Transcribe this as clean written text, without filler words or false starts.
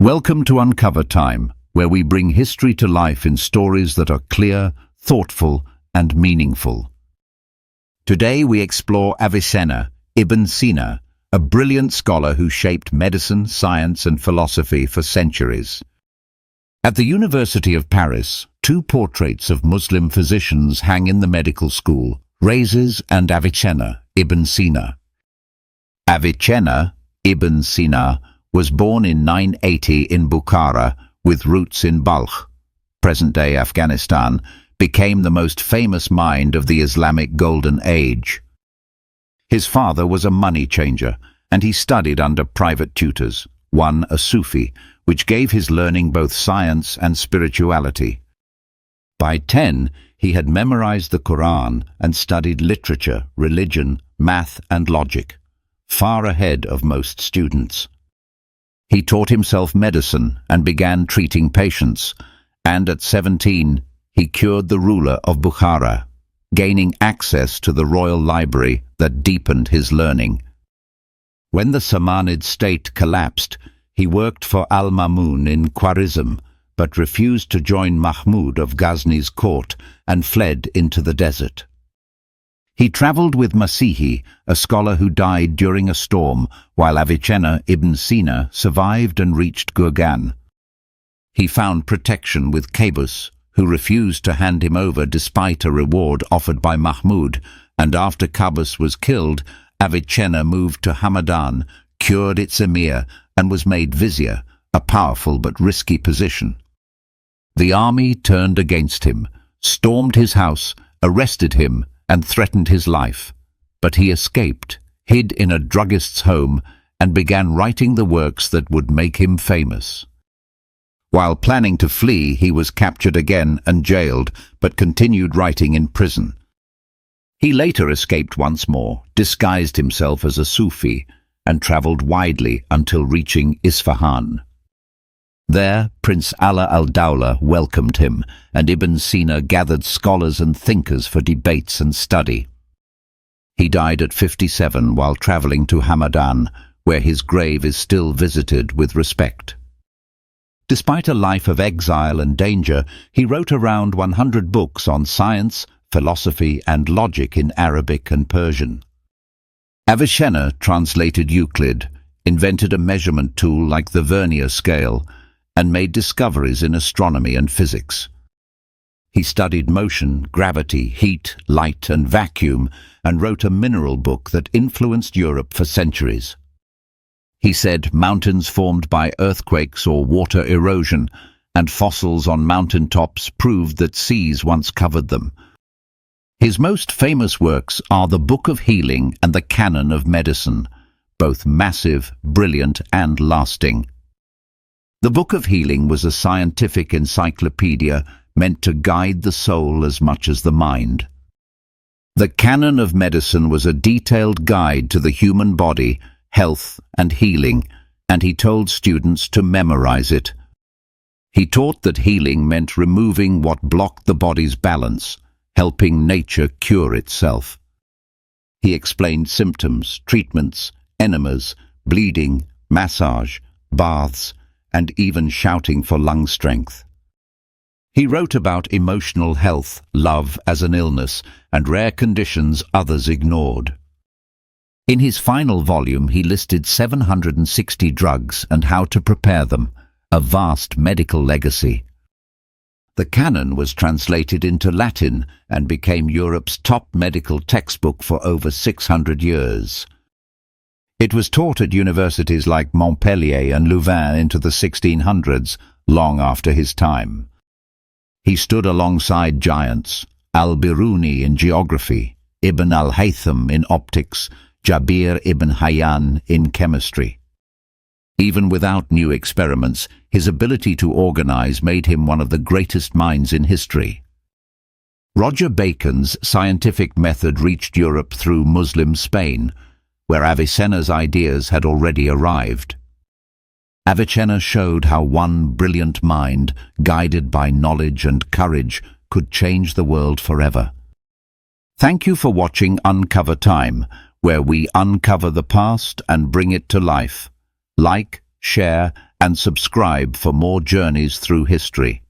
Welcome to UncoverTime, where we bring history to life in stories that are clear, thoughtful, and meaningful. Today we explore Avicenna, Ibn Sina, a brilliant scholar who shaped medicine, science, and philosophy for centuries. At the University of Paris, two portraits of Muslim physicians hang in the medical school, Reshaped and Avicenna, Ibn Sina. Avicenna, Ibn Sina, was born in 980 in Bukhara, with roots in Balkh, present-day Afghanistan, became the most famous mind of the Islamic Golden Age. His father was a money changer, and he studied under private tutors, one a Sufi, which gave his learning both science and spirituality. By 10, he had memorized the Quran and studied literature, religion, math, and logic, far ahead of most students. He taught himself medicine and began treating patients, and at 17, he cured the ruler of Bukhara, gaining access to the royal library that deepened his learning. When the Samanid state collapsed, he worked for Al-Mamun in Khwarizm, but refused to join Mahmud of Ghazni's court and fled into the desert. He travelled with Masihi, a scholar who died during a storm, while Avicenna Ibn Sina survived and reached Gurgan. He found protection with Qaboos, who refused to hand him over despite a reward offered by Mahmud, and after Qaboos was killed, Avicenna moved to Hamadan, cured its emir, and was made vizier, a powerful but risky position. The army turned against him, stormed his house, arrested him, and threatened his life, but he escaped, hid in a druggist's home, and began writing the works that would make him famous. While planning to flee, he was captured again and jailed, but continued writing in prison. He later escaped once more, disguised himself as a Sufi, and travelled widely until reaching Isfahan. There, Prince Ala al-Dawla welcomed him, and Ibn Sina gathered scholars and thinkers for debates and study. He died at 57 while travelling to Hamadan, where his grave is still visited with respect. Despite a life of exile and danger, he wrote around 100 books on science, philosophy, and logic in Arabic and Persian. Avicenna translated Euclid, invented a measurement tool like the vernier scale, and made discoveries in astronomy and physics. He studied motion, gravity, heat, light, and vacuum, and wrote a mineral book that influenced Europe for centuries. He said mountains formed by earthquakes or water erosion, and fossils on mountain tops proved that seas once covered them. His most famous works are the Book of Healing and the Canon of Medicine, both massive, brilliant, and lasting. The Book of Healing was a scientific encyclopedia meant to guide the soul as much as the mind. The Canon of Medicine was a detailed guide to the human body, health, and healing, and he told students to memorize it. He taught that healing meant removing what blocked the body's balance, helping nature cure itself. He explained symptoms, treatments, enemas, bleeding, massage, baths, and even shouting for lung strength. He wrote about emotional health, love as an illness, and rare conditions others ignored. In his final volume, he listed 760 drugs and how to prepare them, a vast medical legacy. The Canon was translated into Latin and became Europe's top medical textbook for over 600 years. It was taught at universities like Montpellier and Louvain into the 1600s, long after his time. He stood alongside giants, Al-Biruni in geography, Ibn al-Haytham in optics, Jabir ibn Hayyan in chemistry. Even without new experiments, his ability to organize made him one of the greatest minds in history. Roger Bacon's scientific method reached Europe through Muslim Spain, where Avicenna's ideas had already arrived. Avicenna showed how one brilliant mind, guided by knowledge and courage, could change the world forever. Thank you for watching UncoverTime, where we uncover the past and bring it to life. Like, share, and subscribe for more journeys through history.